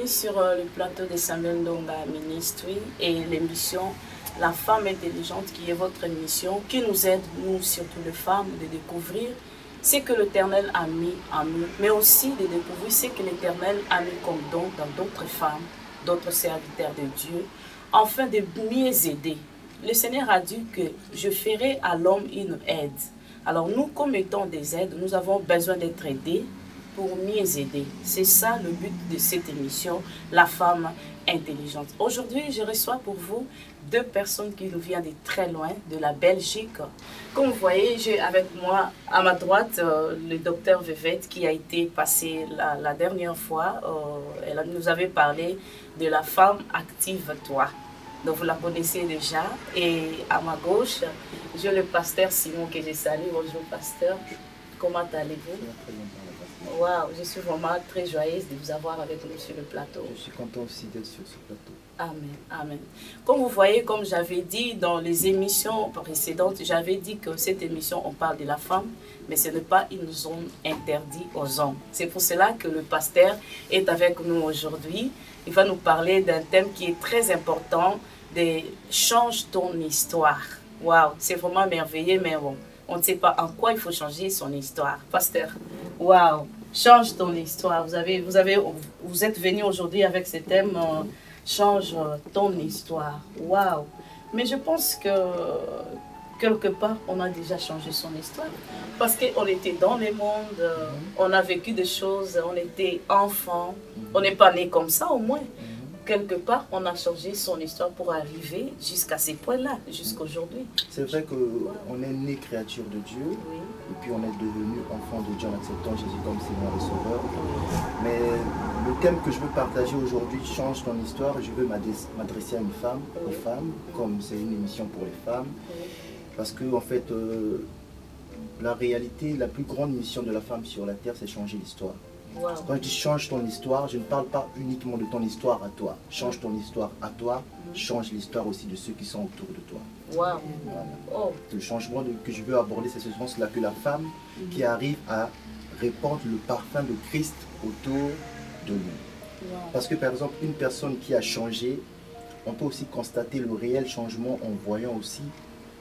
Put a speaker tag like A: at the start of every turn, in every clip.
A: sur le plateau de Samuel Ndonga Ministry et l'émission La femme intelligente qui est votre émission qui nous aide, nous surtout les femmes, de découvrir ce que l'Éternel a mis en nous, mais aussi de découvrir ce que l'Éternel a mis comme don dans d'autres femmes, d'autres serviteurs de Dieu, afin de mieux aider. Le Seigneur a dit que je ferai à l'homme une aide. Alors nous, comme étant des aides, nous avons besoin d'être aidés pour mieux aider. C'est ça le but de cette émission, La femme intelligente. Aujourd'hui, je reçois pour vous deux personnes qui nous viennent de très loin, de la Belgique. Comme vous voyez, j'ai avec moi à ma droite le docteur Vevette qui a été passé la dernière fois. Elle nous avait parlé de la femme active-toi. Donc vous la connaissez déjà. Et à ma gauche, j'ai le pasteur Simon que je salue. Bonjour pasteur, comment allez-vous? Waouh, je suis vraiment très joyeuse de vous avoir avec nous sur le plateau.
B: Je suis content aussi d'être sur ce plateau.
A: Amen, amen. Comme vous voyez, comme j'avais dit dans les émissions précédentes, j'avais dit que cette émission, on parle de la femme, mais ce n'est pas une zone interdite aux hommes. C'est pour cela que le pasteur est avec nous aujourd'hui. Il va nous parler d'un thème qui est très important, de change ton histoire. Waouh, c'est vraiment merveilleux, mais bon, on ne sait pas en quoi il faut changer son histoire. Pasteur, waouh, change ton histoire. Vous êtes venu aujourd'hui avec ce thème, change ton histoire. Waouh, mais je pense que quelque part, on a déjà changé son histoire. Parce qu'on était dans le monde, on a vécu des choses, on était enfant, on n'est pas né comme ça au moins. Quelque part, on a changé son histoire pour arriver jusqu'à ces points-là, jusqu'à aujourd'hui.
B: C'est vrai qu'on est né créature de Dieu,
A: Oui.
B: et puis on est devenu enfant de Dieu en acceptant Jésus comme Seigneur et Sauveur. Mais le thème que je veux partager aujourd'hui, change ton histoire, je veux m'adresser à une femme, aux femmes, comme c'est une émission pour les femmes. Parce que, en fait, la réalité, la plus grande mission de la femme sur la terre, c'est changer l'histoire.
A: Wow.
B: Quand je dis change ton histoire, je ne parle pas uniquement de ton histoire à toi. Change ton histoire à toi, change l'histoire aussi de ceux qui sont autour de toi.
A: Wow.
B: Voilà.
A: Oh.
B: Le changement que je veux aborder, c'est ce sens-là, que la femme qui arrive à répandre le parfum de Christ autour de lui.
A: Wow.
B: Parce que, par exemple, une personne qui a changé, on peut aussi constater le réel changement en voyant aussi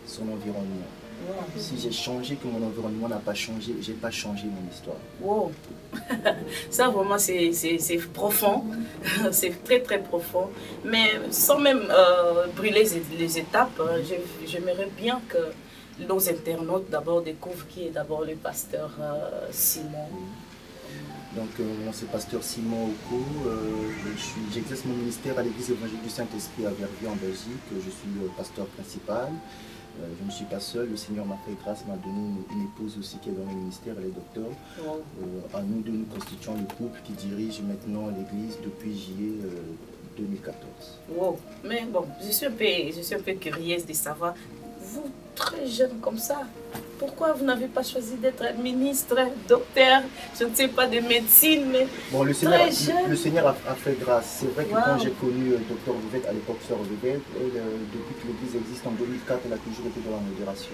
B: son environnement.
A: Wow.
B: Si j'ai changé, que mon environnement n'a pas changé, je n'ai pas changé mon histoire.
A: Wow. Ça vraiment c'est profond, c'est très très profond. Mais sans même brûler les étapes, j'aimerais bien que nos internautes d'abord découvrent qui est d'abord le pasteur Simon.
B: Donc moi c'est pasteur Simon Oko, j'exerce mon ministère à l'église évangélique du Saint-Esprit à Verviers en Belgique, je suis le pasteur principal. Je ne suis pas seul, le Seigneur m'a fait grâce, m'a donné une épouse aussi qui est dans le ministère, elle est docteur. Wow. À nous deux, nous constituons le couple qui dirige maintenant l'église depuis juillet 2014.
A: Wow. Mais bon, je suis un peu curieuse de savoir, vous très jeune comme ça, pourquoi vous n'avez pas choisi d'être ministre, docteur, je ne sais pas de médecine, mais
B: bon, le Seigneur a fait grâce. C'est vrai que
A: wow.
B: Quand j'ai connu docteur Vivette, à l'époque sœur Vivette, depuis que l'église existe en 2004, elle a toujours été dans la modération.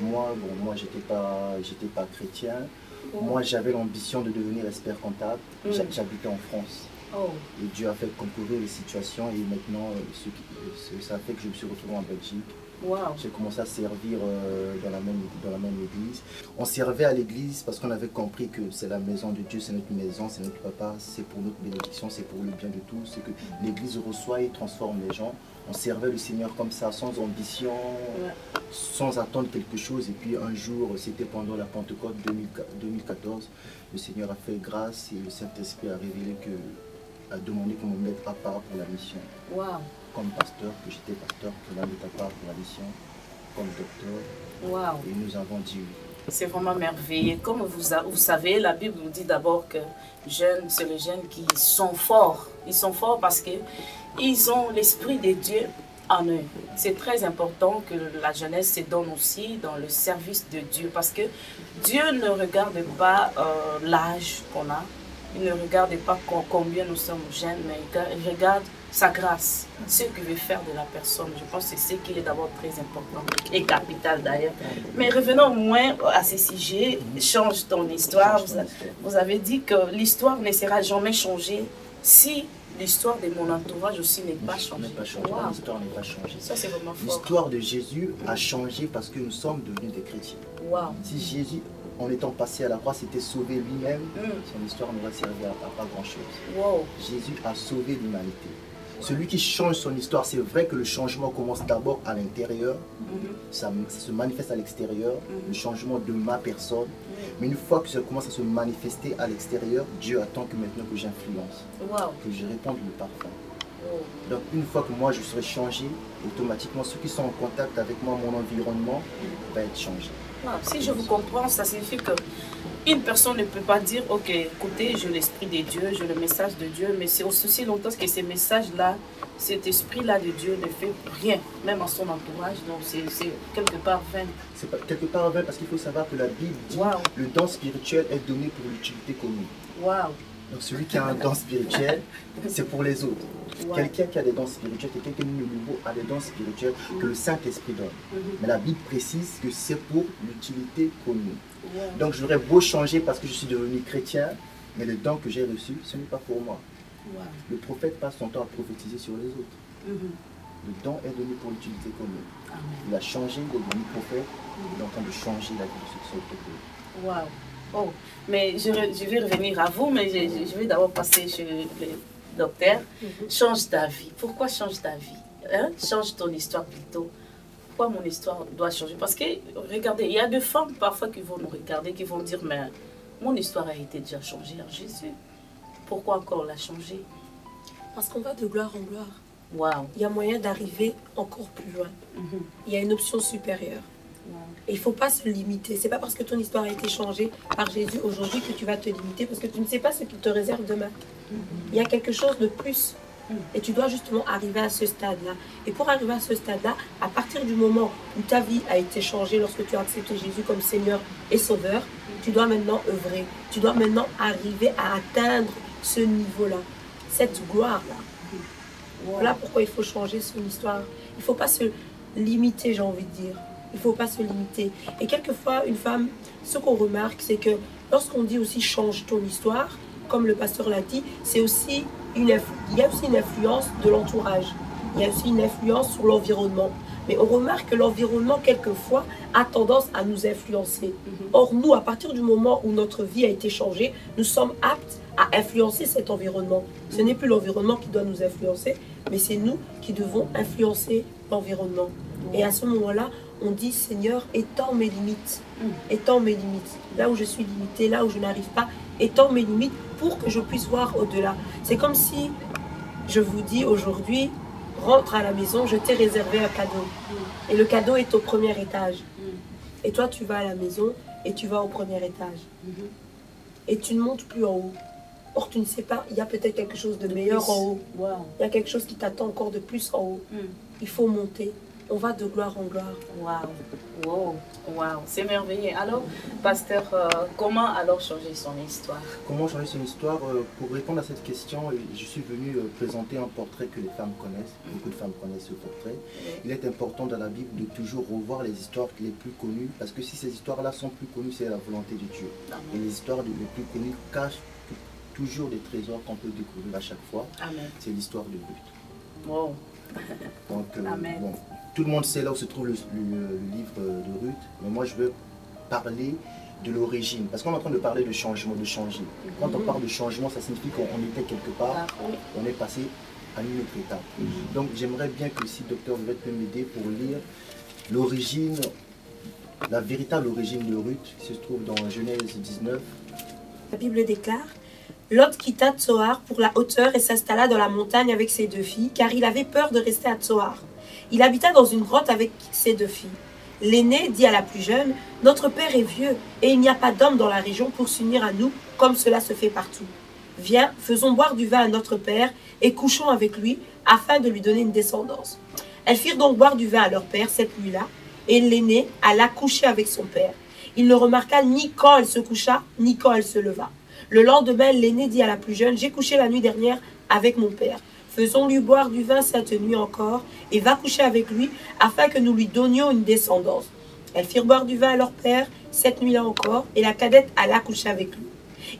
B: Moi, bon, moi j'étais pas chrétien. Moi, j'avais l'ambition de devenir expert comptable. J'habitais en France.
A: Oh.
B: Et Dieu a fait concourir les situations et maintenant, ça fait que je me suis retrouvé en Belgique.
A: Wow.
B: J'ai commencé à servir dans la même église. On servait à l'église parce qu'on avait compris que c'est la maison de Dieu, c'est notre maison, c'est notre papa, c'est pour notre bénédiction, c'est pour le bien de tous, c'est que l'église reçoit et transforme les gens. On servait le Seigneur comme ça, sans ambition, sans attendre quelque chose. Et puis un jour, c'était pendant la Pentecôte 2014, le Seigneur a fait grâce et le Saint-Esprit a demandé qu'on me mette à part pour la mission.
A: Wow.
B: Comme pasteur, que j'étais pasteur, que l'un est à part pour la mission, comme docteur.
A: Wow.
B: Et nous avons dit oui.
A: C'est vraiment merveilleux. Comme vous savez, la Bible nous dit d'abord que jeunes, c'est les jeunes qui sont forts. Ils sont forts parce qu'ils ont l'Esprit de Dieu en eux. C'est très important que la jeunesse se donne aussi dans le service de Dieu parce que Dieu ne regarde pas l'âge qu'on a. Il ne regarde pas combien nous sommes jeunes, mais il regarde sa grâce, ce qu'il veut faire de la personne. Je pense que c'est ce qui est d'abord très important et capital d'ailleurs. Mais revenons au moins à ce sujet, change ton histoire. Vous avez dit que l'histoire ne sera jamais changée si l'histoire de mon entourage aussi n'est pas changée. Wow.
B: L'histoire n'est pas changée.
A: Ça, c'est vraiment fort.
B: L'histoire de Jésus a changé parce que nous sommes devenus des chrétiens.
A: Wow.
B: Si Jésus, en étant passé à la croix, s'était sauvé lui-même, son histoire n'aurait servi à pas grand-chose.
A: Wow.
B: Jésus a sauvé l'humanité. Celui qui change son histoire, c'est vrai que le changement commence d'abord à l'intérieur, ça se manifeste à l'extérieur, le changement de ma personne. Mais une fois que ça commence à se manifester à l'extérieur, Dieu attend que maintenant que j'influence, que je réponde le parfum. Donc une fois que moi je serai changé, automatiquement ceux qui sont en contact avec moi, mon environnement, va être changé.
A: Si je vous comprends, ça signifie que une personne ne peut pas dire, ok, écoutez, j'ai l'esprit de Dieu, j'ai le message de Dieu, mais c'est aussi longtemps que ces messages-là, cet esprit-là de Dieu ne fait rien, même à son entourage, donc c'est quelque part vain.
B: C'est quelque part vain parce qu'il faut savoir que la Bible dit le don spirituel est donné pour l'utilité commune. Donc celui qui a un don spirituel, c'est pour les autres. Quelqu'un qui a des dons spirituels, quelqu'un qui est nouveau a des dons spirituels que le Saint-Esprit donne. Mais la Bible précise que c'est pour l'utilité commune. Donc j'aurais beau changer parce que je suis devenu chrétien, mais le don que j'ai reçu, ce n'est pas pour moi. Le prophète passe son temps à prophétiser sur les autres. Le don est donné pour l'utilité commune. Il a changé, il est devenu prophète, il est en train de changer la vie de ceux qui sont autour de lui.
A: Oh, mais je vais revenir à vous, mais je vais d'abord passer chez le docteur. Change ta vie. Pourquoi change ta vie? Change ton histoire plutôt. Pourquoi mon histoire doit changer? Parce que, regardez, il y a des femmes parfois qui vont nous regarder, qui vont dire, mais mon histoire a été déjà changée en Jésus. Pourquoi encore la changer?
C: Parce qu'on va de gloire en gloire.
A: Wow.
C: Il y a moyen d'arriver encore plus loin. Il y a une option supérieure. Et il ne faut pas se limiter. Ce n'est pas parce que ton histoire a été changée par Jésus aujourd'hui que tu vas te limiter, parce que tu ne sais pas ce qu'il te réserve demain. Il y a quelque chose de plus. Et tu dois justement arriver à ce stade-là. Et pour arriver à ce stade-là, à partir du moment où ta vie a été changée, lorsque tu as accepté Jésus comme Seigneur et Sauveur, tu dois maintenant œuvrer. Tu dois maintenant arriver à atteindre ce niveau-là, cette gloire-là. Voilà pourquoi il faut changer son histoire. Il ne faut pas se limiter, j'ai envie de dire. Il ne faut pas se limiter. Et quelquefois, une femme, ce qu'on remarque, c'est que lorsqu'on dit aussi change ton histoire, comme le pasteur l'a dit, c'est aussi il y a aussi une influence de l'entourage. Il y a aussi une influence sur l'environnement. Mais on remarque que l'environnement, quelquefois, a tendance à nous influencer. Or, nous, à partir du moment où notre vie a été changée, nous sommes aptes à influencer cet environnement. Ce n'est plus l'environnement qui doit nous influencer, mais c'est nous qui devons influencer l'environnement. Et à ce moment-là, on dit, Seigneur, étends mes limites. Étends mes limites. Là où je suis limitée, là où je n'arrive pas, étends mes limites pour que je puisse voir au-delà. C'est comme si je vous dis aujourd'hui, rentre à la maison, je t'ai réservé un cadeau. Et le cadeau est au premier étage. Et toi, tu vas à la maison et tu vas au premier étage. Et tu ne montes plus en haut. Or, tu ne sais pas, il y a peut-être quelque chose de meilleur en haut. Il y a quelque chose qui t'attend encore de plus en haut. Il faut monter. On va de gloire en gloire.
A: C'est merveilleux. Alors, pasteur, comment alors changer son histoire?
B: Comment changer son histoire? Pour répondre à cette question, je suis venu présenter un portrait que les femmes connaissent. Beaucoup de femmes connaissent ce portrait. Il est important dans la Bible de toujours revoir les histoires les plus connues, parce que si ces histoires-là sont plus connues, c'est la volonté de Dieu. Et les histoires les plus connues cachent toujours des trésors qu'on peut découvrir à chaque fois. C'est l'histoire de Ruth. Donc, bon, tout le monde sait là où se trouve le livre de Ruth, mais moi je veux parler de l'origine, parce qu'on est en train de parler de changement, de changer. Quand on parle de changement, ça signifie qu'on était quelque part, on est passé à une autre étape. Donc j'aimerais bien que si docteur Vivette peut m'aider pour lire l'origine, la véritable origine de Ruth, qui se trouve dans Genèse 19.
C: La Bible déclare: Lot quitta Tsoar pour la hauteur et s'installa dans la montagne avec ses 2 filles, car il avait peur de rester à Tsoar. Il habita dans une grotte avec ses 2 filles. L'aînée dit à la plus jeune: Notre père est vieux, et il n'y a pas d'homme dans la région pour s'unir à nous, comme cela se fait partout. Viens, faisons boire du vin à notre père, et couchons avec lui, afin de lui donner une descendance. Elles firent donc boire du vin à leur père cette nuit-là, et l'aînée alla coucher avec son père. Il ne remarqua ni quand elle se coucha, ni quand elle se leva. Le lendemain, l'aîné dit à la plus jeune: J'ai couché la nuit dernière avec mon père. Faisons-lui boire du vin cette nuit encore, et va coucher avec lui, afin que nous lui donnions une descendance. Elles firent boire du vin à leur père cette nuit-là encore, et la cadette alla coucher avec lui.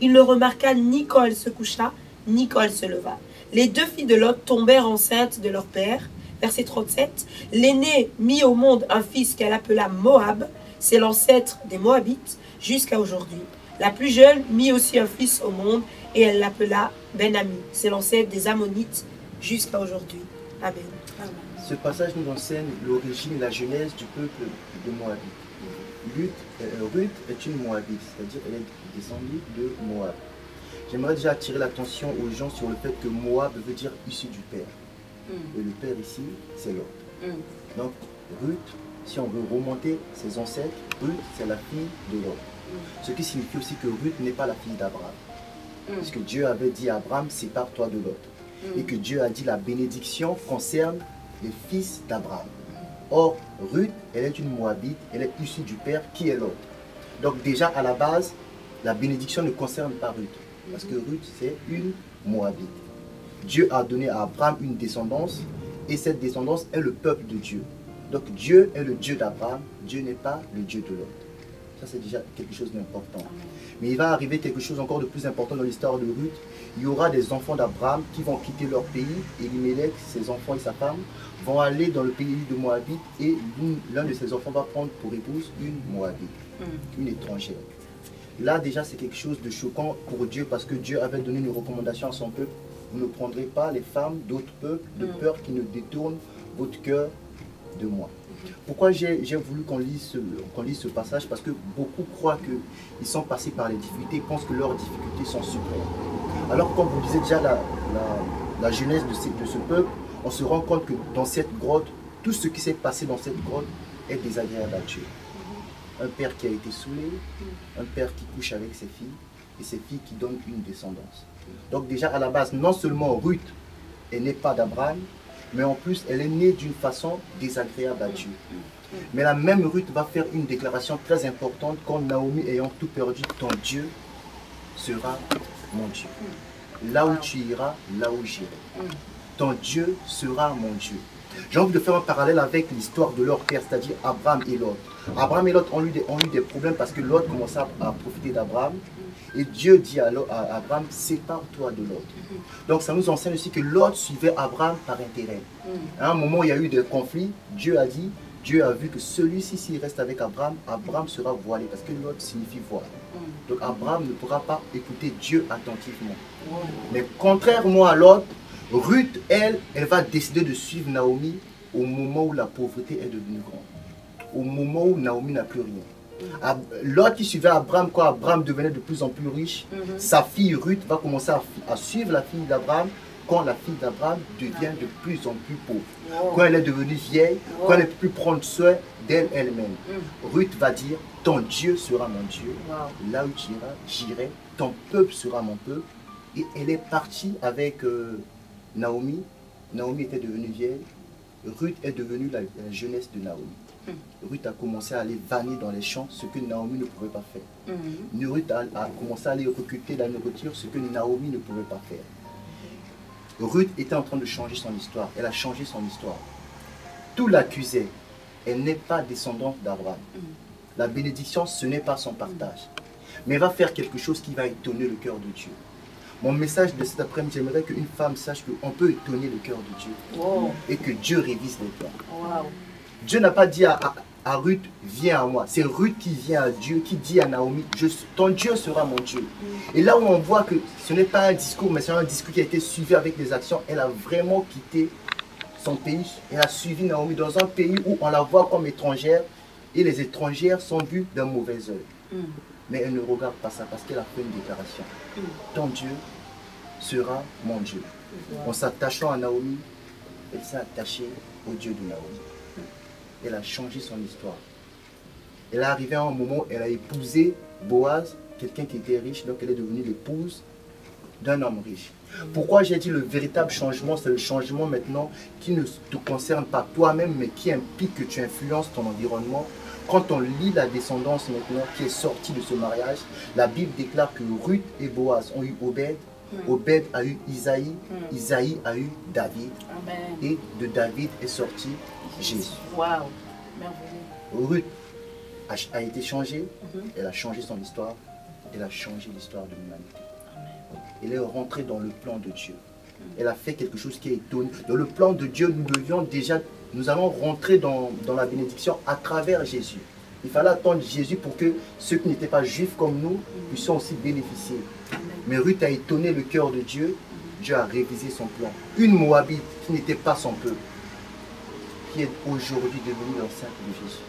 C: Il ne remarqua ni quand elle se coucha, ni quand elle se leva. Les deux filles de Lot tombèrent enceintes de leur père. Verset 37. L'aînée mit au monde un fils qu'elle appela Moab. C'est l'ancêtre des Moabites jusqu'à aujourd'hui. La plus jeune mit aussi un fils au monde et elle l'appela Ben-Ami. C'est l'ancêtre des Ammonites jusqu'à aujourd'hui. Amen.
A: Amen.
B: Ce passage nous enseigne l'origine et la genèse du peuple de Moabite. Ruth est une Moabite, c'est-à-dire elle est descendue de Moab. J'aimerais déjà attirer l'attention aux gens sur le fait que Moab veut dire issu du père. Et le père ici, c'est Lot. Donc Ruth, si on veut remonter ses ancêtres, Ruth c'est la fille de Lot. Ce qui signifie aussi que Ruth n'est pas la fille d'Abraham. Parce que Dieu avait dit à Abraham, sépare-toi de Lot. Et que Dieu a dit la bénédiction concerne les fils d'Abraham. Or, Ruth, elle est une Moabite, elle est issue du père qui est Lot. Donc déjà à la base, la bénédiction ne concerne pas Ruth. Parce que Ruth, c'est une Moabite. Dieu a donné à Abraham une descendance et cette descendance est le peuple de Dieu. Donc Dieu est le Dieu d'Abraham, Dieu n'est pas le Dieu de Lot. Ça c'est déjà quelque chose d'important. Mais il va arriver quelque chose encore de plus important dans l'histoire de Ruth. Il y aura des enfants d'Abraham qui vont quitter leur pays. Elimelech, ses enfants et sa femme vont aller dans le pays de Moabite et l'un de ses enfants va prendre pour épouse une Moabite, une étrangère. Là déjà c'est quelque chose de choquant pour Dieu parce que Dieu avait donné une recommandation à son peuple. Vous ne prendrez pas les femmes d'autres peuples de peur qu'ils ne détournent votre cœur de moi. Pourquoi j'ai voulu qu'on lise ce passage? Parce que beaucoup croient qu'ils sont passés par les difficultés et pensent que leurs difficultés sont suprêmes. Alors comme vous disiez déjà la jeunesse de ce peuple, on se rend compte que dans cette grotte, tout ce qui s'est passé dans cette grotte est désagréable à Dieu. Un père qui a été saoulé, un père qui couche avec ses filles et ses filles qui donnent une descendance. Donc déjà à la base, non seulement Ruth n'est pas d'Abraham, mais en plus elle est née d'une façon désagréable à Dieu. Mais la même Ruth va faire une déclaration très importante quand Naomi ayant tout perdu, ton Dieu sera mon Dieu. Là où tu iras, là où j'irai. Ton Dieu sera mon Dieu. J'ai envie de faire un parallèle avec l'histoire de leur père, c'est-à-dire Abraham et Lot. Abraham et Lot ont eu des problèmes parce que Lot commençait à profiter d'Abraham. Et Dieu dit à Abraham, sépare-toi de Lot. Donc ça nous enseigne aussi que Lot suivait Abraham par intérêt. À un moment où il y a eu des conflits, Dieu a vu que celui-ci, s'il reste avec Abraham, Abraham sera voilé, parce que Lot signifie voile. Donc Abraham ne pourra pas écouter Dieu attentivement. Mais contrairement à Lot, Ruth, elle va décider de suivre Naomi au moment où la pauvreté est devenue grande. Au moment où Naomi n'a plus rien. Lot qui suivait Abraham, quand Abraham devenait de plus en plus riche, sa fille Ruth va commencer à suivre la fille d'Abraham quand la fille d'Abraham devient de plus en plus pauvre. Quand elle est devenue vieille, quand elle ne peut plus prendre soin d'elle elle-même. Ruth va dire, ton Dieu sera mon Dieu, là où tu iras, j'irai, ton peuple sera mon peuple. Et elle est partie avec Naomi. Naomi était devenue vieille. Ruth est devenue la jeunesse de Naomi. Ruth a commencé à aller vanner dans les champs, ce que Naomi ne pouvait pas faire. Ruth a commencé à aller recruter la nourriture, ce que Naomi ne pouvait pas faire. Ruth était en train de changer son histoire. Elle a changé son histoire. Tout l'accusait. Elle n'est pas descendante d'Abraham. La bénédiction, ce n'est pas son partage. Mais elle va faire quelque chose qui va étonner le cœur de Dieu. Mon message de cet après-midi, j'aimerais qu'une femme sache qu'on peut étonner le cœur de Dieu. Et que Dieu révise les plans. Dieu n'a pas dit à Ruth, viens à moi. C'est Ruth qui vient à Dieu, qui dit à Naomi, ton Dieu sera mon Dieu. Et là où on voit que ce n'est pas un discours, mais c'est un discours qui a été suivi avec des actions, elle a vraiment quitté son pays. Elle a suivi Naomi dans un pays où on la voit comme étrangère et les étrangères sont vues d'un mauvais œil. Mais elle ne regarde pas ça parce qu'elle a fait une déclaration. Ton Dieu sera mon Dieu. En s'attachant à Naomi, elle s'est attachée au Dieu de Naomi. Elle a changé son histoire. Elle est arrivée à un moment où elle a épousé Boaz, quelqu'un qui était riche, donc elle est devenue l'épouse d'un homme riche. Pourquoi j'ai dit le véritable changement, c'est le changement maintenant qui ne te concerne pas toi-même, mais qui implique que tu influences ton environnement. Quand on lit la descendance maintenant qui est sortie de ce mariage, la Bible déclare que Ruth et Boaz ont eu Obed, Obed a eu Isaïe, Isaïe a eu David, et de David est sorti Jésus. Ruth a été changée, elle a changé son histoire, elle a changé l'histoire de l'humanité. Elle est rentrée dans le plan de Dieu. Elle a fait quelque chose qui est étonnant. Dans le plan de Dieu, nous allons rentrer dans la bénédiction à travers Jésus. Il fallait attendre Jésus pour que ceux qui n'étaient pas juifs comme nous puissent aussi bénéficier. Mais Ruth a étonné le cœur de Dieu. Dieu a révisé son plan. Une Moabite qui n'était pas son peuple, qui est aujourd'hui devenue l'enceinte de Jésus.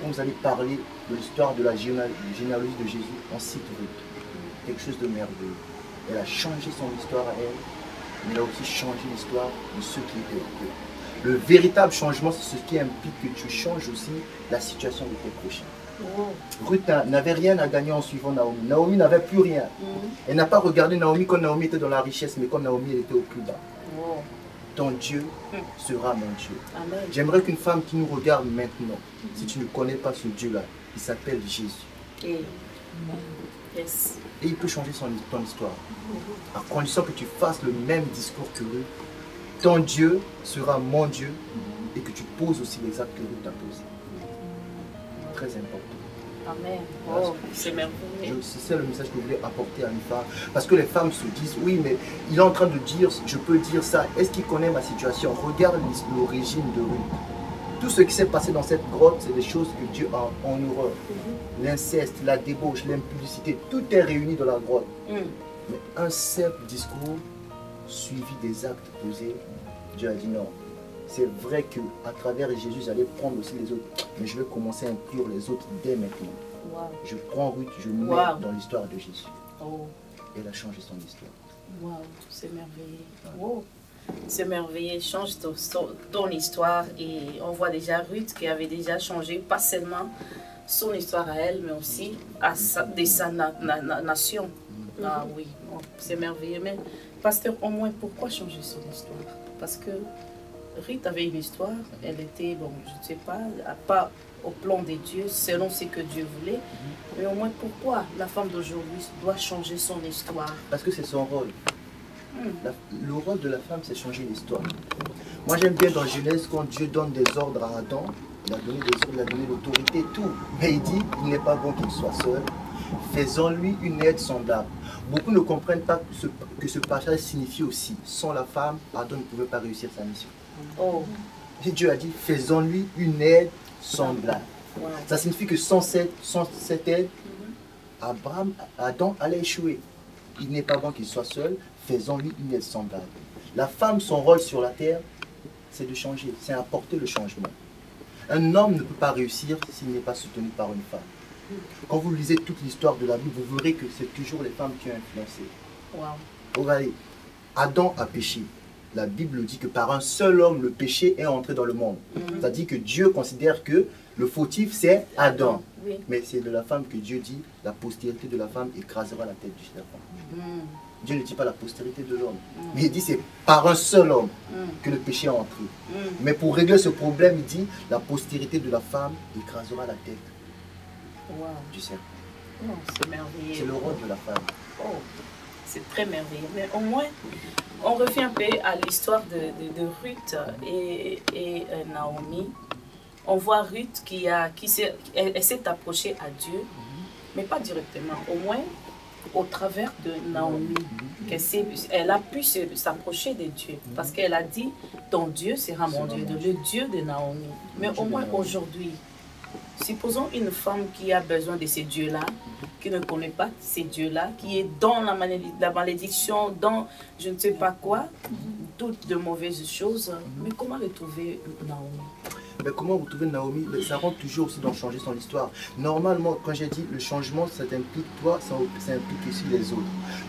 B: Quand vous allez parler de l'histoire de la généalogie de Jésus, on cite Ruth. Quelque chose de merveilleux. Elle a changé son histoire à elle, mais elle a aussi changé l'histoire de ceux qui étaient avec eux. Le véritable changement, c'est ce qui implique que tu changes aussi la situation de tes prochains. Ruth n'avait rien à gagner en suivant Naomi. Naomi n'avait plus rien. Elle n'a pas regardé Naomi quand Naomi était dans la richesse, mais quand Naomi elle était au plus bas. Ton Dieu sera mon Dieu. J'aimerais qu'une femme qui nous regarde maintenant, si tu ne connais pas ce Dieu-là, il s'appelle Jésus.
A: Yes.
B: Et il peut changer ton histoire. À condition que tu fasses le même discours que Ruth. Ton Dieu sera mon Dieu et que tu poses aussi les actes que Ruth t'a posés. Très important.
A: Amen. Oh, c'est merveilleux.
B: C'est le message que je voulais apporter à une femme. Parce que les femmes se disent, oui, mais il est en train de dire, je peux dire ça. Est-ce qu'il connaît ma situation? Regarde l'origine de Ruth. Tout ce qui s'est passé dans cette grotte, c'est des choses que Dieu a en horreur. L'inceste, la débauche, l'impudicité, tout est réuni dans la grotte. Mais un simple discours suivi des actes posés, Dieu a dit non. C'est vrai qu'à travers Jésus, j'allais prendre aussi les autres, mais je vais commencer à inclure les autres dès maintenant. Je prends Ruth, je mets dans l'histoire de Jésus. Elle a changé son histoire.
A: C'est merveilleux. C'est merveilleux, change ton histoire et on voit déjà Ruth qui avait déjà changé, pas seulement son histoire à elle, mais aussi à sa nation. Ah oui, c'est merveilleux. Mais pasteur, au moins, pourquoi changer son histoire? Parce que Ruth avait une histoire, elle était, bon, je ne sais pas au plan de Dieu, selon ce que Dieu voulait. Mais au moins, pourquoi la femme d'aujourd'hui doit changer son histoire?
B: Parce que c'est son rôle. Le rôle de la femme, c'est changer l'histoire. Moi, j'aime bien dans Genèse, quand Dieu donne des ordres à Adam, il a donné des ordres, il a donné l'autorité, tout. Mais il dit, il n'est pas bon qu'il soit seul. Faisons-lui une aide semblable. Beaucoup ne comprennent pas que ce passage signifie aussi, sans la femme, Adam ne pouvait pas réussir sa mission. Et Dieu a dit, faisons-lui une aide semblable. Ça signifie que sans cette aide, Adam allait échouer. Il n'est pas bon qu'il soit seul, faisons-lui une aide semblable. La femme, son rôle sur la terre, c'est de changer, c'est apporter le changement. Un homme ne peut pas réussir s'il n'est pas soutenu par une femme. Quand vous lisez toute l'histoire de la Bible, vous verrez que c'est toujours les femmes qui ont influencé. Regardez, Adam a péché. La Bible dit que par un seul homme, le péché est entré dans le monde. C'est-à-dire que Dieu considère que le fautif, c'est Adam. Mais c'est de la femme que Dieu dit, la postérité de la femme écrasera la tête du serpent. Dieu ne dit pas la postérité de l'homme. Mais il dit c'est par un seul homme que le péché est entré. Mais pour régler ce problème, il dit la postérité de la femme écrasera la tête du serpent.
A: C'est merveilleux.
B: C'est le rôle de la femme.
A: C'est très merveilleux. Mais au moins, on revient un peu à l'histoire de Ruth et Naomi. On voit Ruth qui s'est approchée à Dieu, mais pas directement. Au moins, au travers de Naomi, elle a pu s'approcher de Dieu. Parce qu'elle a dit, ton Dieu sera mon Dieu, le Dieu de Naomi. Mais au moins aujourd'hui, supposons une femme qui a besoin de ces dieux-là, qui ne connaît pas ces dieux-là, qui est dans la malédiction, dans je ne sais pas quoi, toutes de mauvaises choses. Mais comment retrouver Naomi?
B: Mais comment retrouver Naomi? Ça rentre toujours aussi dans changer son histoire. Normalement, quand j'ai dit le changement, ça t'implique toi, ça implique aussi les autres.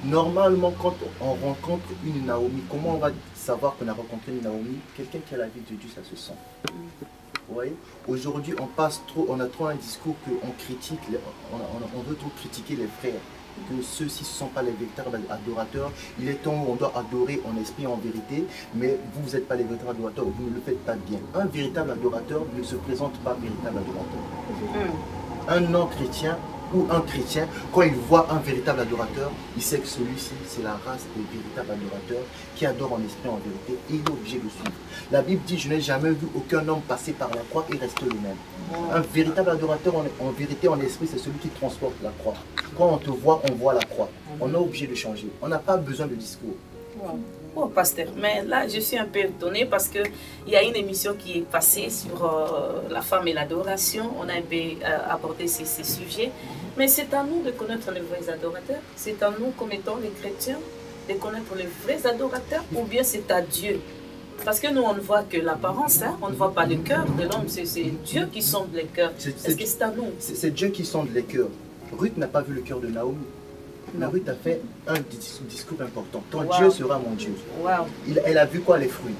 B: Normalement, quand on rencontre une Naomi, comment on va savoir qu'on a rencontré une Naomi? Quelqu'un qui a la vie de Dieu, ça se sent. Vous voyez, aujourd'hui, on a trop un discours qu'on critique, on veut trop critiquer les frères, que ceux-ci ne sont pas les véritables adorateurs. Il est temps où on doit adorer en esprit et en vérité, mais vous n'êtes pas les véritables adorateurs, vous ne le faites pas bien. Un véritable adorateur ne se présente pas véritable adorateur. Un non-chrétien ou un chrétien, quand il voit un véritable adorateur, il sait que celui-ci, c'est la race des véritables adorateurs qui adorent en esprit et en vérité, et il est obligé de suivre. La Bible dit, je n'ai jamais vu aucun homme passer par la croix et rester le même. Un véritable adorateur en vérité, en esprit, c'est celui qui transporte la croix. Quand on te voit, on voit la croix. On est obligé de changer. On n'a pas besoin de discours.
A: Oh, pasteur, mais là, je suis un peu étonnée parce qu'il y a une émission qui est passée sur la femme et l'adoration. On a un peu abordé ces sujets. Mais c'est à nous de connaître les vrais adorateurs. C'est à nous, comme étant les chrétiens, de connaître les vrais adorateurs, ou bien c'est à Dieu. Parce que nous, on ne voit que l'apparence, hein? On ne voit pas le cœur de l'homme. C'est Dieu qui sonde les cœurs. Est-ce que c'est à nous?
B: C'est Dieu qui sonde les cœurs. Ruth n'a pas vu le cœur de Naomi. Mais Ruth a fait un discours important. Ton Dieu sera mon Dieu.
A: Wow.
B: Elle a vu quoi? Les fruits.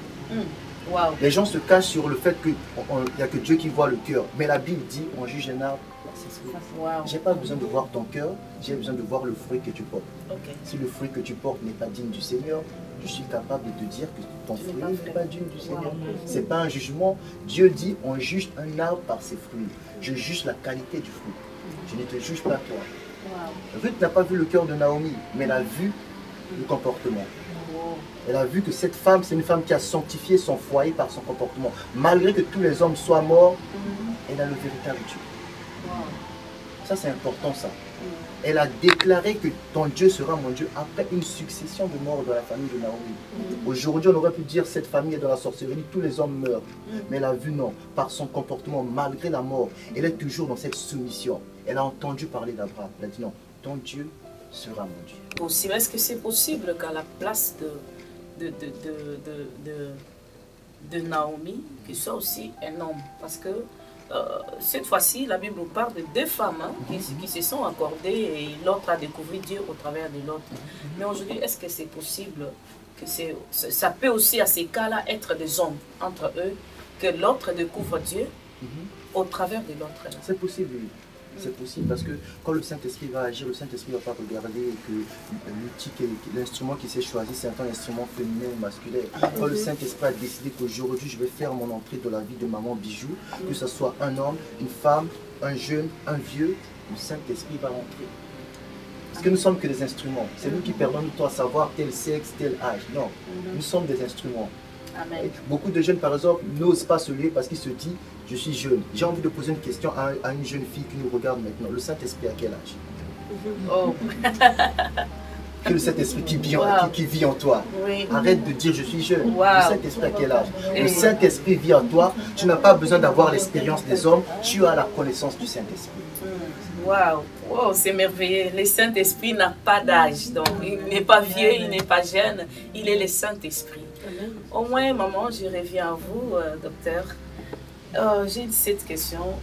A: Wow.
B: Les gens se cachent sur le fait qu'il n'y a que Dieu qui voit le cœur. Mais la Bible dit, on juge un arbre par ses fruits.
A: Wow.
B: Je n'ai pas besoin de voir ton cœur, j'ai besoin de voir le fruit que tu portes.
A: Okay. Si
B: le fruit que tu portes n'est pas digne du Seigneur, je suis capable de te dire que ton fruit n'est pas digne du Seigneur. Ce n'est pas un jugement. Dieu dit, on juge un arbre par ses fruits. Je juge la qualité du fruit. Je ne te juge pas toi. Wow. Ruth n'a pas vu le cœur de Naomi, mais elle a vu le comportement. Wow. Elle a vu que cette femme, c'est une femme qui a sanctifié son foyer par son comportement. Malgré que tous les hommes soient morts, elle a le véritable Dieu. Wow. Ça, c'est important, ça. Elle a déclaré que ton Dieu sera mon Dieu après une succession de morts dans la famille de Naomi. Aujourd'hui, on aurait pu dire cette famille est dans la sorcellerie, tous les hommes meurent. Mais elle a vu non, par son comportement, malgré la mort, elle est toujours dans cette soumission. Elle a entendu parler d'Abraham. Elle a dit non, ton Dieu sera mon Dieu.
A: Possible. Est-ce que c'est possible qu'à la place de Naomi, qu'il soit aussi un homme? Parce que cette fois-ci, la Bible nous parle de deux femmes qui se sont accordées et l'autre a découvert Dieu au travers de l'autre. Mais aujourd'hui, est-ce que c'est possible que ça peut aussi à ces cas-là être des hommes entre eux, que l'autre découvre Dieu au travers de l'autre?
B: C'est possible, oui. C'est possible parce que quand le Saint-Esprit va agir, le Saint-Esprit ne va pas regarder que l'instrument qui s'est choisi, c'est un instrument féminin ou masculin. Quand le Saint-Esprit a décidé qu'aujourd'hui je vais faire mon entrée dans la vie de maman Bijou, que ce soit un homme, une femme, un jeune, un vieux, le Saint-Esprit va rentrer. Parce que nous ne sommes que des instruments. C'est nous qui permettons à savoir tel sexe, tel âge. Non, nous sommes des instruments. Amen. Beaucoup de jeunes, par exemple, n'osent pas se lever parce qu'ils se disent « je suis jeune ». J'ai envie de poser une question à une jeune fille qui nous regarde maintenant. Le Saint-Esprit à quel âge? Oh. Que le Saint-Esprit qui vit en toi. Oui. Arrête de dire « je suis jeune ». Le Saint-Esprit à quel âge? Le Saint-Esprit vit en toi. Tu n'as pas besoin d'avoir l'expérience des hommes. Tu as la connaissance du Saint-Esprit.
A: Waouh, wow, c'est merveilleux. Le Saint-Esprit n'a pas d'âge. Donc, il n'est pas vieux, il n'est pas jeune. Il est le Saint-Esprit. Au moins, maman, je reviens à vous, docteur. J'ai cette question.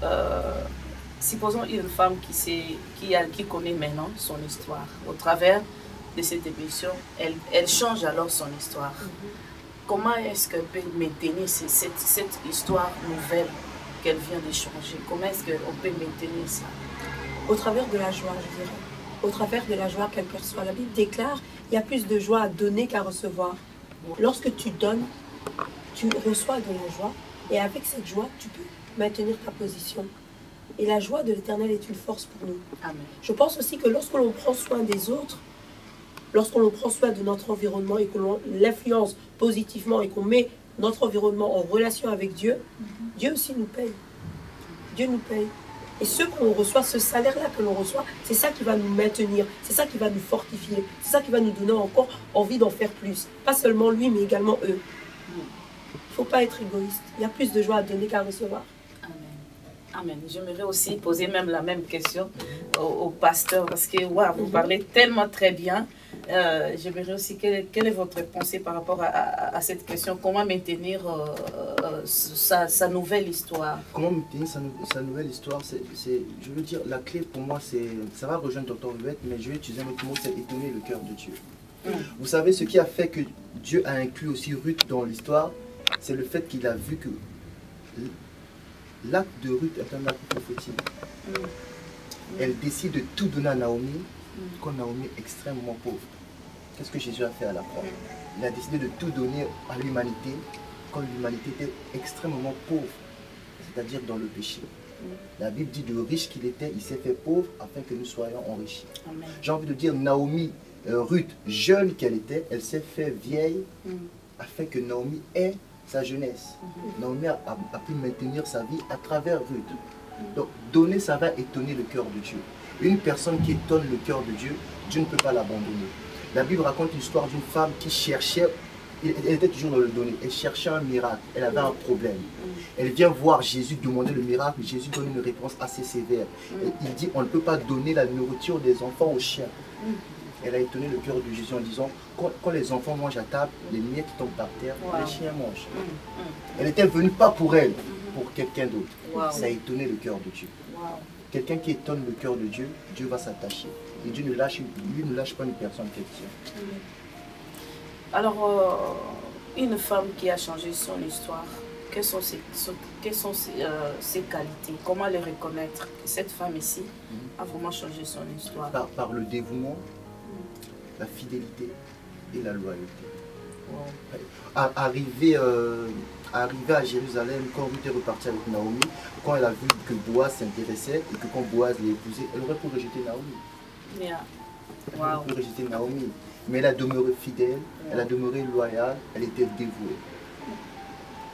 A: Supposons une femme qui connaît maintenant son histoire. Au travers de cette émission, elle change alors son histoire. Comment est-ce qu'elle peut maintenir cette histoire nouvelle qu'elle vient de changer? Comment est-ce qu'on peut maintenir ça?
C: Au travers de la joie, je dirais. Au travers de la joie qu'elle perçoit. La Bible déclare qu'il y a plus de joie à donner qu'à recevoir. Lorsque tu donnes, tu reçois de la joie. Et avec cette joie, tu peux maintenir ta position. Et la joie de l'Éternel est une force pour nous. Amen. Je pense aussi que lorsque l'on prend soin des autres, lorsque l'on prend soin de notre environnement et que l'on l'influence positivement et qu'on met notre environnement en relation avec Dieu, Dieu aussi nous paye. Dieu nous paye. Et ce qu'on reçoit, ce salaire-là que l'on reçoit, c'est ça qui va nous maintenir, c'est ça qui va nous fortifier, c'est ça qui va nous donner encore envie d'en faire plus. Pas seulement lui, mais également eux. Il ne faut pas être égoïste. Il y a plus de joie à donner qu'à recevoir.
A: Amen. Amen. J'aimerais aussi poser même la même question au pasteur, parce que wow, vous parlez tellement très bien. J'aimerais aussi, quelle est votre pensée par rapport à cette question? Comment maintenir sa nouvelle histoire?
B: Comment maintenir sa nouvelle histoire? Je veux dire, la clé pour moi, ça va rejoindre Dr. Louette, mais je vais utiliser un autre mot, c'est étonner le cœur de Dieu. Vous savez, ce qui a fait que Dieu a inclus aussi Ruth dans l'histoire, c'est le fait qu'il a vu que l'acte de Ruth est un acte prophétique. Elle décide de tout donner à Naomi quand Naomi est extrêmement pauvre. Qu'est-ce que Jésus a fait à la croix? Il a décidé de tout donner à l'humanité quand l'humanité était extrêmement pauvre, c'est-à-dire dans le péché. La Bible dit de riche qu'il était, il s'est fait pauvre afin que nous soyons enrichis. J'ai envie de dire, Naomi, Ruth, jeune qu'elle était, elle s'est fait vieille afin que Naomi ait sa jeunesse. Naomi a pu maintenir sa vie à travers Ruth. Donc, donner, ça va étonner le cœur de Dieu. Une personne qui étonne le cœur de Dieu, Dieu ne peut pas l'abandonner. La Bible raconte l'histoire d'une femme qui cherchait elle était toujours dans le donner. Elle cherchait un miracle. Elle avait un problème. Elle vient voir Jésus demander le miracle. Jésus donne une réponse assez sévère. Il dit, on ne peut pas donner la nourriture des enfants aux chiens. Elle a étonné le cœur de Jésus en disant, quand les enfants mangent à table, les miettes tombent par terre, les chiens mangent. Elle n'était venue pas pour elle, pour quelqu'un d'autre. Ça a étonné le cœur de Dieu. Quelqu'un qui étonne le cœur de Dieu, Dieu va s'attacher. Et Dieu ne lâche pas une personne chrétienne.
A: Alors, une femme qui a changé son histoire, quelles sont ses qualités? Comment les reconnaître? Cette femme ici a vraiment changé son histoire.
B: Par le dévouement, la fidélité et la loyauté. Arrivé à Jérusalem, quand Ruth est repartie avec Naomi, quand elle a vu que Boaz s'intéressait et que quand Boaz l'épousait, elle aurait pu rejeter Naomi. Elle aurait pu rejeter Naomi. Mais elle a demeuré fidèle, elle a demeuré loyale, elle était dévouée.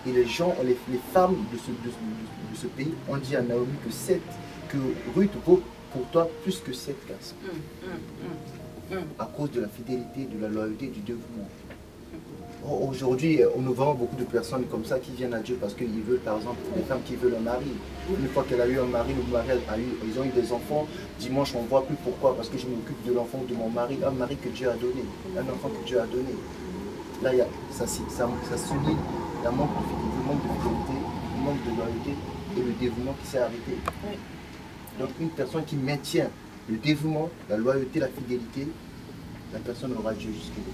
B: Et les gens, les femmes de ce pays ont dit à Naomi que Ruth vaut pour toi plus que 7 garçons. À cause de la fidélité, de la loyauté, du dévouement. Aujourd'hui, nous voyons beaucoup de personnes comme ça qui viennent à Dieu parce qu'ils veulent, par exemple, des femmes qui veulent un mari. Une fois qu'elle a eu un mari, le mari ils ont eu des enfants. Dimanche, on ne voit plus pourquoi. Parce que je m'occupe de l'enfant de mon mari, un mari que Dieu a donné, un enfant que Dieu a donné. Là, ça souligne le manque de fidélité, le manque de loyauté et le dévouement qui s'est arrêté. Donc, une personne qui maintient le dévouement, la loyauté, la fidélité, la personne aura Dieu jusqu'au bout.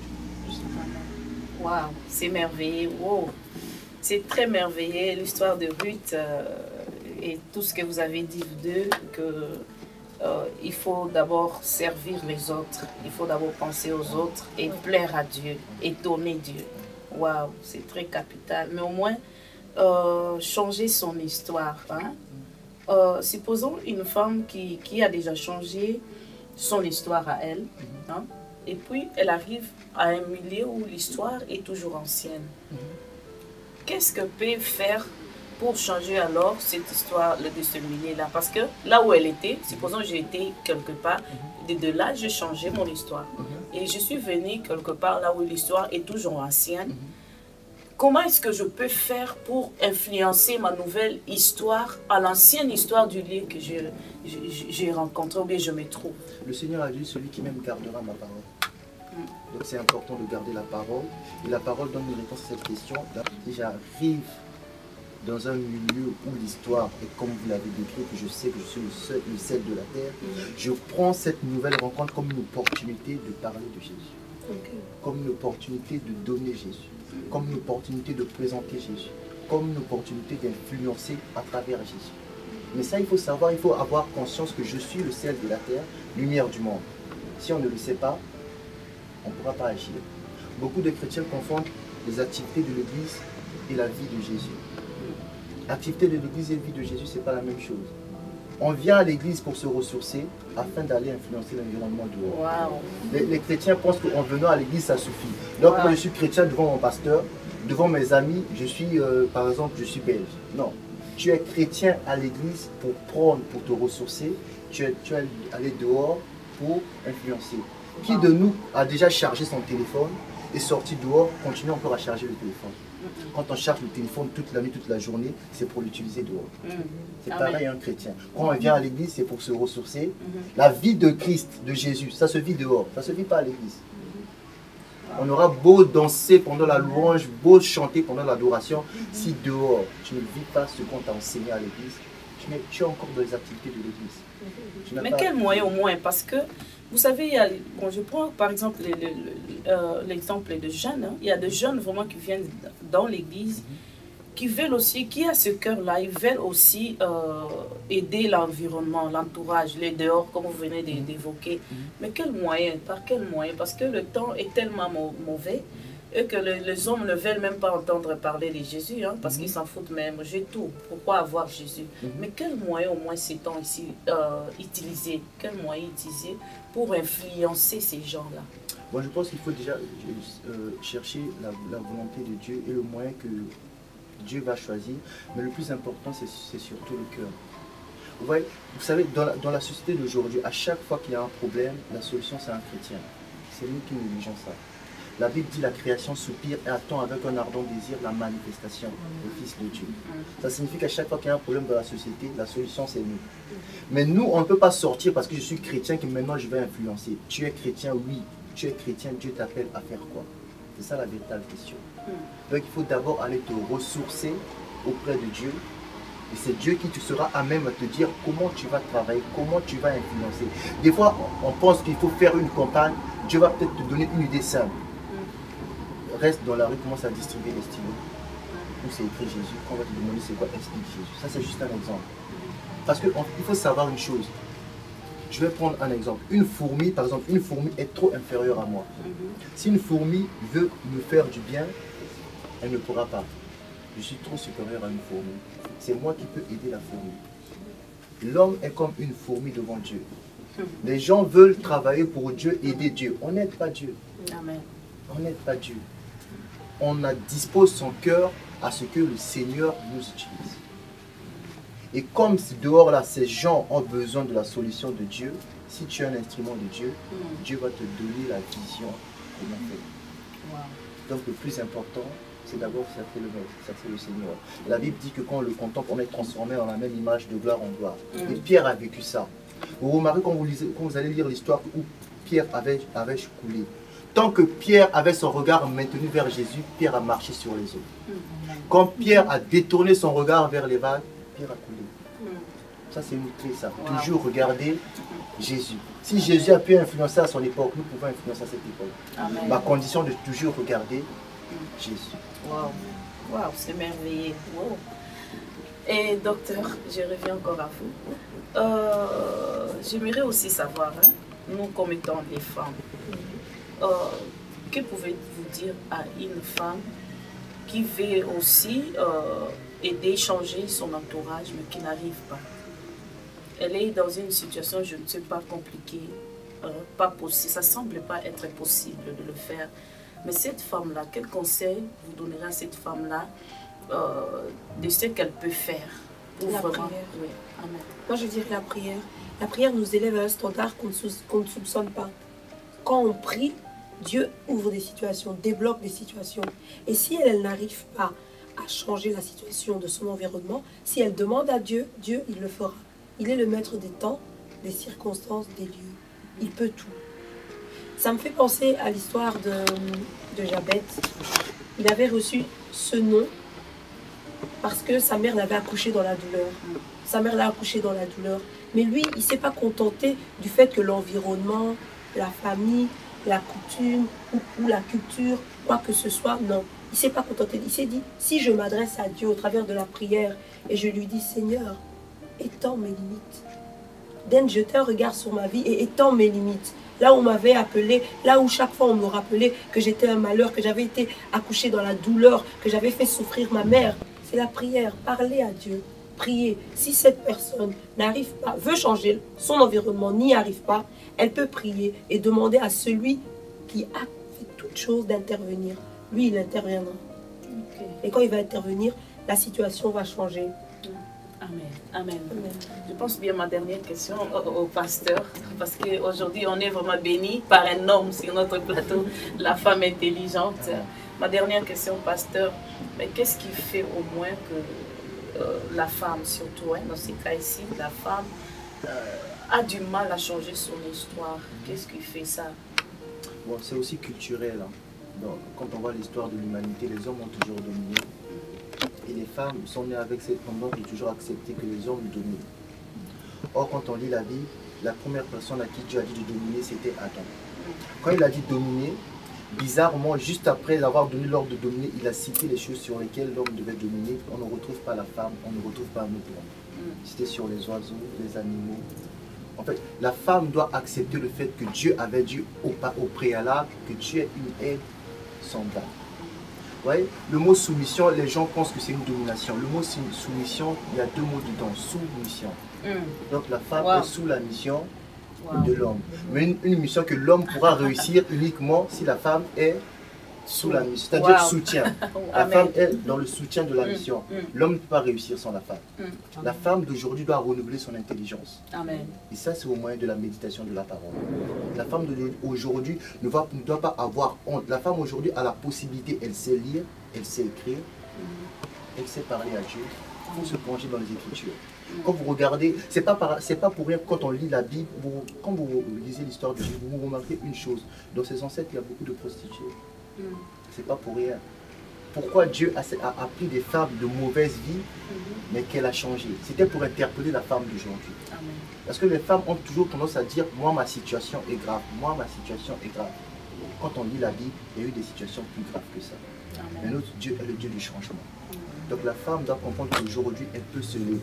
A: Waouh, c'est merveilleux. Wow. C'est très merveilleux l'histoire de Ruth et tout ce que vous avez dit d'eux, que il faut d'abord servir les autres, il faut d'abord penser aux autres et plaire à Dieu, étonner Dieu. Waouh, c'est très capital. Mais au moins, changer son histoire. Hein? Supposons une femme qui a déjà changé son histoire à elle, hein? Et puis elle arrive à un milieu où l'histoire est toujours ancienne. Qu'est-ce que peut faire pour changer alors cette histoire de ce milieu-là? Parce que là où elle était, supposons que j'ai été quelque part, de là j'ai changé mon histoire. Et je suis venue quelque part là où l'histoire est toujours ancienne. Comment est-ce que je peux faire pour influencer ma nouvelle histoire à l'ancienne histoire du lieu que j'ai rencontré ou bien je me trouve?
B: Le Seigneur a dit, celui qui m'aime gardera ma parole. Donc c'est important de garder la parole. Et la parole donne une réponse à cette question. Si j'arrive dans un milieu où l'histoire est comme vous l'avez décrit, que je sais que je suis le sel de la terre, je prends cette nouvelle rencontre comme une opportunité de parler de Jésus. Comme une opportunité de donner Jésus. Comme une opportunité de présenter Jésus. Comme une opportunité d'influencer à travers Jésus. Mais ça, il faut savoir, il faut avoir conscience que je suis le sel de la terre, lumière du monde. Si on ne le sait pas, on ne pourra pas agir. Beaucoup de chrétiens confondent les activités de l'Église et la vie de Jésus. L'activité de l'Église et la vie de Jésus, ce n'est pas la même chose. On vient à l'Église pour se ressourcer afin d'aller influencer l'environnement dehors. Les chrétiens pensent qu'en venant à l'Église, ça suffit. Donc moi, je suis chrétien devant mon pasteur, devant mes amis, je suis, par exemple, je suis belge. Non. Tu es chrétien à l'Église pour prendre, pour te ressourcer. Tu es allé dehors pour influencer. Qui de nous a déjà chargé son téléphone et sorti dehors, continue encore à charger le téléphone? Quand on charge le téléphone toute la nuit, toute la journée, c'est pour l'utiliser dehors. C'est pareil un chrétien. Quand on vient à l'église, c'est pour se ressourcer. La vie de Christ, de Jésus, ça se vit dehors. Ça ne se vit pas à l'église. On aura beau danser pendant la louange, beau chanter pendant l'adoration. Si dehors, tu ne vis pas ce qu'on t'a enseigné à l'église, tu es encore dans les activités de l'église.
A: Mais quel moyen au moins? Parce que, vous savez, il y a, bon, je prends par exemple l'exemple de jeunes. Il y a des jeunes vraiment qui viennent dans l'église, qui veulent aussi, qui a ce cœur-là, ils veulent aussi aider l'environnement, l'entourage, les dehors, comme vous venez d'évoquer. Mais quel moyen? Par quel moyen? Parce que le temps est tellement mauvais et que les hommes ne veulent même pas entendre parler de Jésus, hein, parce qu'ils s'en foutent même. J'ai tout. Pourquoi avoir Jésus? Mais quel moyen au moins ces temps ici utiliser? Quel moyen utiliser pour influencer ces gens-là?
B: Moi, je pense qu'il faut déjà chercher la volonté de Dieu et le moyen que Dieu va choisir. Mais le plus important, c'est surtout le cœur. Vous voyez, vous savez, dans la société d'aujourd'hui, à chaque fois qu'il y a un problème, la solution, c'est un chrétien. C'est nous qui négligeons ça. La Bible dit la création soupire et attend avec un ardent désir la manifestation du Fils de Dieu. Ça signifie qu'à chaque fois qu'il y a un problème dans la société, la solution c'est nous. Mais nous, on ne peut pas sortir parce que je suis chrétien que maintenant je vais influencer. Tu es chrétien, oui. Tu es chrétien, Dieu t'appelle à faire quoi? C'est ça la véritable question. Donc il faut d'abord aller te ressourcer auprès de Dieu. Et c'est Dieu qui te sera à même à te dire comment tu vas travailler, comment tu vas influencer. Des fois, on pense qu'il faut faire une campagne. Dieu va peut-être te donner une idée simple. Reste dans la rue, commence à distribuer les stylos. Où c'est écrit Jésus, quand on va te demander c'est quoi explique Jésus. Ça c'est juste un exemple. Parce qu'il faut savoir une chose. Je vais prendre un exemple. Une fourmi, par exemple, une fourmi est trop inférieure à moi. Si une fourmi veut me faire du bien, elle ne pourra pas. Je suis trop supérieur à une fourmi. C'est moi qui peux aider la fourmi. L'homme est comme une fourmi devant Dieu. Les gens veulent travailler pour Dieu, aider Dieu. On n'aide pas Dieu.
A: Amen.
B: On n'aide pas Dieu. On dispose son cœur à ce que le Seigneur nous utilise. Et comme dehors là, ces gens ont besoin de la solution de Dieu, si tu es un instrument de Dieu, Dieu va te donner la vision comment faire.
A: Wow.
B: Donc le plus important, c'est d'abord chercher le Maître, chercher le Seigneur. La Bible dit que quand on le contemple, on est transformé en la même image de gloire en gloire. Et Pierre a vécu ça. Vous remarquez quand vous allez lire l'histoire où Pierre avait coulé. Tant que Pierre avait son regard maintenu vers Jésus, Pierre a marché sur les eaux. Quand Pierre a détourné son regard vers les vagues, Pierre a coulé. Ça c'est une clé ça. Wow. Toujours regarder Jésus. Si Jésus a pu influencer à son époque, nous pouvons influencer à cette époque. Amen. Ma condition de toujours regarder Jésus.
A: Waouh, wow, c'est merveilleux. Wow. Et docteur, je reviens encore à vous. J'aimerais aussi savoir, hein, nous comme étant des femmes, que pouvez-vous dire à une femme qui veut aussi aider, changer son entourage, mais qui n'arrive pas? Elle est dans une situation, je ne sais pas, compliquée, pas possible. Ça ne semble pas être possible de le faire. Mais cette femme-là, quel conseil vous donnerez à cette femme-là de ce qu'elle peut faire pour
C: la
A: vraiment...
C: prière.
A: Oui. Amen.
C: Moi, je dirais la prière. La prière nous élève à un standard qu'on ne soupçonne pas. Quand on prie, Dieu ouvre des situations, débloque des situations. Et si elle n'arrive pas à changer la situation de son environnement, si elle demande à Dieu, Dieu, il le fera. Il est le maître des temps, des circonstances, des lieux. Il peut tout. Ça me fait penser à l'histoire de Jabez. Il avait reçu ce nom parce que sa mère l'avait accouché dans la douleur. Sa mère l'a accouché dans la douleur. Mais lui, il ne s'est pas contenté du fait que l'environnement, la famille, la coutume ou la culture, quoi que ce soit, non. Il ne s'est pas contenté. Il s'est dit, si je m'adresse à Dieu au travers de la prière et je lui dis, Seigneur, étends mes limites. Donne, jeter un regard sur ma vie et étends mes limites. Là où on m'avait appelé, là où chaque fois on me rappelait que j'étais un malheur, que j'avais été accouchée dans la douleur, que j'avais fait souffrir ma mère. C'est la prière, parler à Dieu, prier. Si cette personne n'arrive pas, veut changer son environnement, n'y arrive pas, elle peut prier et demander à celui qui a fait toute chose d'intervenir. Lui, il interviendra. Okay. Et quand il va intervenir, la situation va changer.
A: Amen. Amen. Amen. Je pense bien ma dernière question au pasteur, parce qu'aujourd'hui on est vraiment béni par un homme sur notre plateau, la femme intelligente. Ma dernière question, pasteur, mais qu'est-ce qui fait au moins que la femme, surtout hein, dans ces cas ici, la femme a du mal à changer son histoire? Qu'est-ce qui fait ça?
B: Bon, c'est aussi culturel. Hein. Donc, quand on voit l'histoire de l'humanité, les hommes ont toujours dominé. Et les femmes sont nées avec cette tendance de toujours accepter que les hommes dominent. Or, quand on lit la Bible, la première personne à qui Dieu a dit de dominer, c'était Adam. Quand il a dit dominer, bizarrement, juste après avoir donné l'ordre de dominer, il a cité les choses sur lesquelles l'homme devait dominer. On ne retrouve pas la femme, on ne retrouve pas un autre homme. C'était sur les oiseaux, les animaux. En fait, la femme doit accepter le fait que Dieu avait dit au préalable que tu es une aide semblable. Ouais, le mot soumission, les gens pensent que c'est une domination. Le mot soumission, il y a deux mots dedans, soumission. Donc la femme est sous la mission de l'homme. Mais une mission que l'homme pourra réussir uniquement si la femme est sous la mission, c'est-à-dire soutien. La
A: Amen.
B: femme est dans le soutien de la mission.
A: mm.
B: L'homme ne peut pas réussir sans la femme.
A: Mm.
B: La femme d'aujourd'hui doit renouveler son intelligence.
A: Amen.
B: Et ça, c'est au moyen de la méditation de la parole. La femme d'aujourd'hui ne doit pas avoir honte. La femme aujourd'hui a la possibilité, elle sait lire, elle sait écrire, elle sait parler à Dieu. Il faut se plonger dans les Écritures. Quand vous regardez, c'est pas pour rien, quand on lit la Bible, quand vous lisez l'histoire de Jésus, vous remarquez une chose. Dans ses ancêtres, il y a beaucoup de prostituées. C'est pas pour rien. Pourquoi Dieu a pris des femmes de mauvaise vie, mais qu'elle a changé? C'était pour interpeller la femme d'aujourd'hui. Parce que les femmes ont toujours tendance à dire, moi ma situation est grave, moi ma situation est grave. Quand on lit la Bible, il y a eu des situations plus graves que ça. Mais notre Dieu est le Dieu du changement. Donc la femme doit comprendre qu'aujourd'hui, elle peut se lever.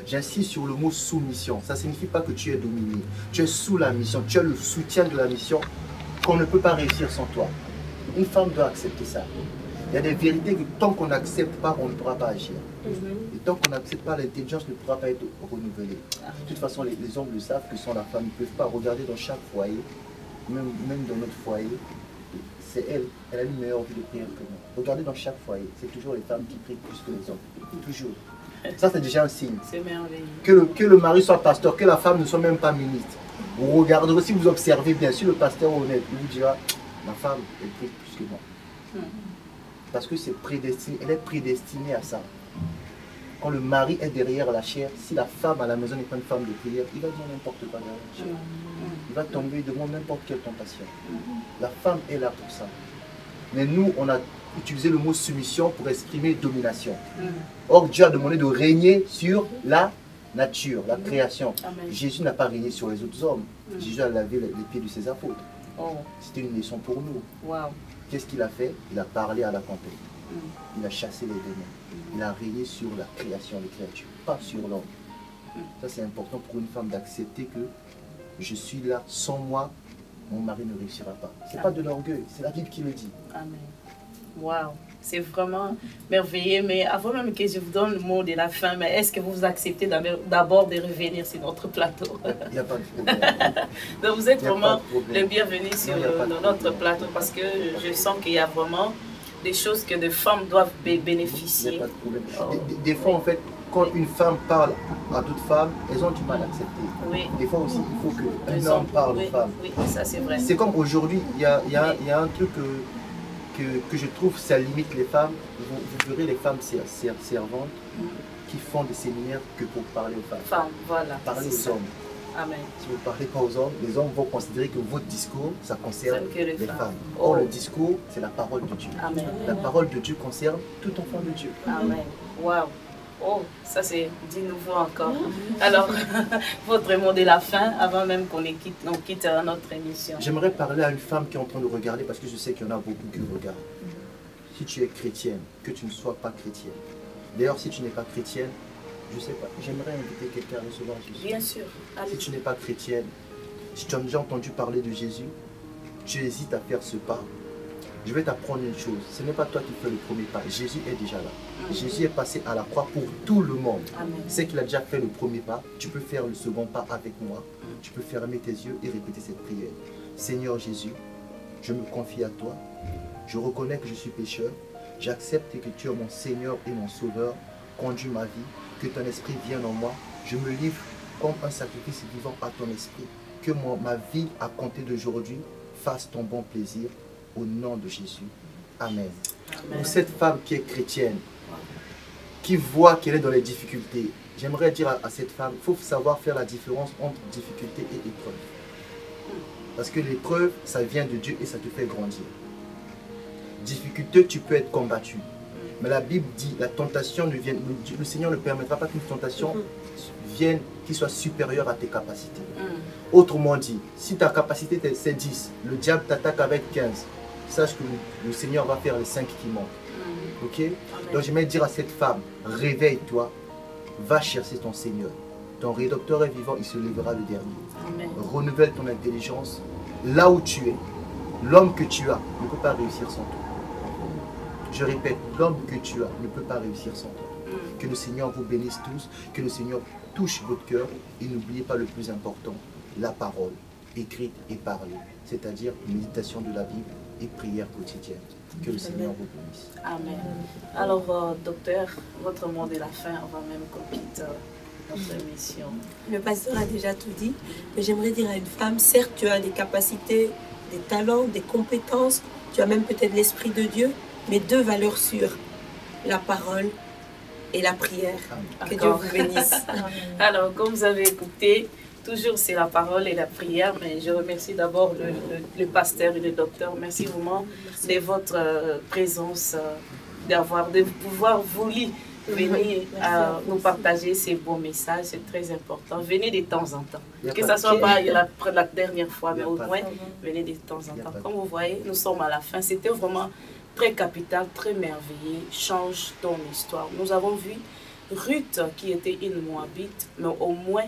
B: J'insiste sur le mot soumission. Ça ne signifie pas que tu es dominé. Tu es sous la mission, tu as le soutien de la mission qu'on ne peut pas réussir sans toi. Une femme doit accepter ça. Il y a des vérités que tant qu'on n'accepte pas, on ne pourra pas agir. Et tant qu'on n'accepte pas, l'intelligence ne pourra pas être renouvelée. De toute façon, les hommes le savent que sans la femme, ils ne peuvent pas regarder dans chaque foyer, même dans notre foyer. C'est elle a une meilleure vie de prière que nous. Regardez dans chaque foyer, c'est toujours les femmes qui prient plus que les hommes. Toujours. Ça, c'est déjà un signe.
A: C'est merveilleux.
B: Que le mari soit pasteur, que la femme ne soit même pas ministre. Vous regardez, si vous observez bien, si le pasteur est honnête, il vous dira, ma femme, elle prie plus que moi. Parce que c'est prédestiné, elle est prédestinée à ça. Quand le mari est derrière la chair, si la femme à la maison n'est pas une femme de prière, il va dire n'importe quoi derrière la chair. Il va tomber devant n'importe quelle tentation. La femme est là pour ça. Mais nous, on a utilisé le mot soumission pour exprimer domination. Or, Dieu a demandé de régner sur la nature, la création.
A: Amen.
B: Jésus n'a pas régné sur les autres hommes. Jésus a lavé les pieds de ses apôtres.
A: Oh.
B: C'était une leçon pour nous.
A: Wow.
B: Qu'est-ce qu'il a fait? Il a parlé à la tempête. Il a chassé les démons. Il a régné sur la création, les créatures, pas sur l'homme. Ça, c'est important pour une femme d'accepter que je suis là, sans moi, mon mari ne réussira pas. Ce n'est pas de l'orgueil, c'est la Bible qui le dit. Amen.
A: Waouh, c'est vraiment merveilleux. Mais avant même que je vous donne le mot de la fin, mais est-ce que vous acceptez d'abord de revenir sur notre plateau?
B: Il n'y a pas de problème.
A: Donc vous êtes vraiment le bienvenu sur notre plateau parce que je sens qu'il y a vraiment des choses que des femmes doivent bénéficier.
B: Il n'y a pas de problème. Des fois, en fait, quand une femme parle à d'autres femmes, elles ont du mal à accepter.
A: Oui.
B: Des fois aussi, il faut qu'un homme parle aux femmes.
A: Oui, ça c'est vrai.
B: C'est comme aujourd'hui, il y a un truc que je trouve, ça limite les femmes. Vous verrez les femmes servantes qui font des séminaires que pour parler aux femmes.
A: Voilà.
B: Parler aux hommes.
A: Amen.
B: Si vous ne parlez pas aux hommes, les hommes vont considérer que votre discours, ça concerne les femmes.
A: Oh.
B: Or, le discours, c'est la parole de Dieu.
A: Amen.
B: La parole de Dieu concerne tout enfant de Dieu.
A: Amen. Waouh. Oh, ça c'est du nouveau encore. Alors, votre mot de la fin, avant même qu'on quitte notre émission.
B: J'aimerais parler à une femme qui est en train de regarder, parce que je sais qu'il y en a beaucoup qui regardent. Si tu es chrétienne, que tu ne sois pas chrétienne. D'ailleurs, si tu n'es pas chrétienne, je ne sais pas, j'aimerais inviter quelqu'un à recevoir Jésus.
A: Bien sûr.
B: Si tu n'es pas chrétienne, si tu as déjà entendu parler de Jésus, tu hésites à faire ce pas, je vais t'apprendre une chose. Ce n'est pas toi qui fais le premier pas. Jésus est déjà là. Jésus est passé à la croix pour tout le monde. C'est qu'il a déjà fait le premier pas. Tu peux faire le second pas avec moi. Tu peux fermer tes yeux et répéter cette prière. Seigneur Jésus, je me confie à toi. Je reconnais que je suis pécheur. J'accepte que tu es mon Seigneur et mon Sauveur. Conduis ma vie. Que ton esprit vienne en moi. Je me livre comme un sacrifice vivant à ton esprit. Que ma vie, à compter d'aujourd'hui, fasse ton bon plaisir. Au nom de Jésus. Amen. Pour cette femme qui est chrétienne, qui voit qu'elle est dans les difficultés, j'aimerais dire à cette femme, il faut savoir faire la différence entre difficulté et épreuve. Parce que l'épreuve, ça vient de Dieu et ça te fait grandir. Difficulté, tu peux être combattu. Mais la Bible dit, la tentation ne vient, le Seigneur ne permettra pas qu'une tentation vienne, qui soit supérieure à tes capacités. Autrement dit, si ta capacité c'est 10, le diable t'attaque avec 15, sache que le Seigneur va faire les 5 qui manquent. Ok? Donc j'aimerais dire à cette femme, réveille-toi, va chercher ton Seigneur. Ton rédempteur est vivant, il se lèvera le dernier. Renouvelle ton intelligence. Là où tu es, l'homme que tu as ne peut pas réussir sans toi. Je répète, l'homme que tu as ne peut pas réussir sans toi. Que le Seigneur vous bénisse tous, que le Seigneur touche votre cœur et n'oubliez pas le plus important, la parole, écrite et parlée, c'est-à-dire méditation de la Bible et prière quotidienne. Que le Seigneur vous bénisse.
A: Amen. Alors, docteur, votre mot de la fin, on va même qu'on quitte notre émission.
C: Le pasteur a déjà tout dit, mais j'aimerais dire à une femme, certes, tu as des capacités, des talents, des compétences, tu as même peut-être l'Esprit de Dieu, mais deux valeurs sûres, la parole et la prière. Que Dieu vous bénisse.
A: Alors, comme vous avez écouté, toujours c'est la parole et la prière, mais je remercie d'abord le pasteur et le docteur. Merci vraiment de votre présence, de pouvoir voulu venir nous partager ces beaux messages, c'est très important. Venez de temps en temps. Que ce soit pas la dernière fois, mais au moins, venez de temps en temps. Comme vous voyez, nous sommes à la fin. C'était vraiment très capital, très merveilleux. Change ton histoire. Nous avons vu Ruth qui était une Moabite, mais au moins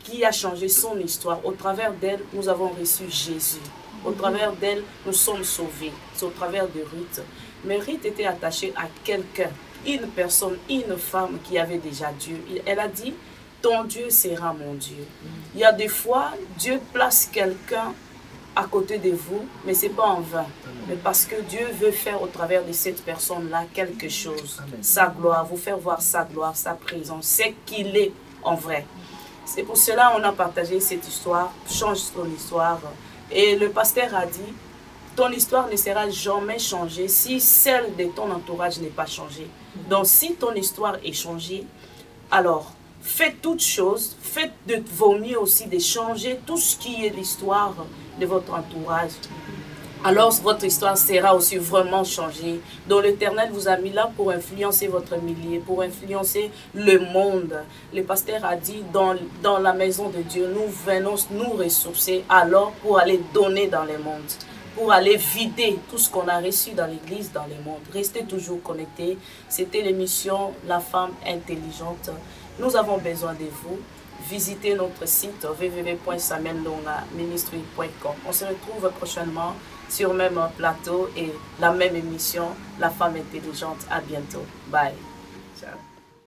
A: qui a changé son histoire. Au travers d'elle, nous avons reçu Jésus. Au travers d'elle, nous sommes sauvés. C'est au travers de Ruth. Mais Ruth était attachée à quelqu'un, une personne, une femme qui avait déjà Dieu. Elle a dit, ton Dieu sera mon Dieu. Il y a des fois, Dieu place quelqu'un à côté de vous, mais ce n'est pas en vain. Mais parce que Dieu veut faire au travers de cette personne-là quelque chose. Sa gloire, vous faire voir sa gloire, sa présence, c'est qu'il est en vrai. C'est pour cela qu'on a partagé cette histoire, change ton histoire. Et le pasteur a dit, ton histoire ne sera jamais changée si celle de ton entourage n'est pas changée. Donc si ton histoire est changée, alors faites toutes choses, faites de vos mieux aussi de changer tout ce qui est l'histoire de votre entourage. Alors votre histoire sera aussi vraiment changée. Donc l'Éternel vous a mis là pour influencer votre milieu, pour influencer le monde. Le pasteur a dit, dans la maison de Dieu, nous venons nous ressourcer alors pour aller donner dans le monde, pour aller vider tout ce qu'on a reçu dans l'église, dans le monde. Restez toujours connectés. C'était l'émission La Femme Intelligente. Nous avons besoin de vous. Visitez notre site www.samueldongaministry.com. On se retrouve prochainement sur le même plateau et la même émission, La Femme Intelligente. À bientôt. Bye. Ciao.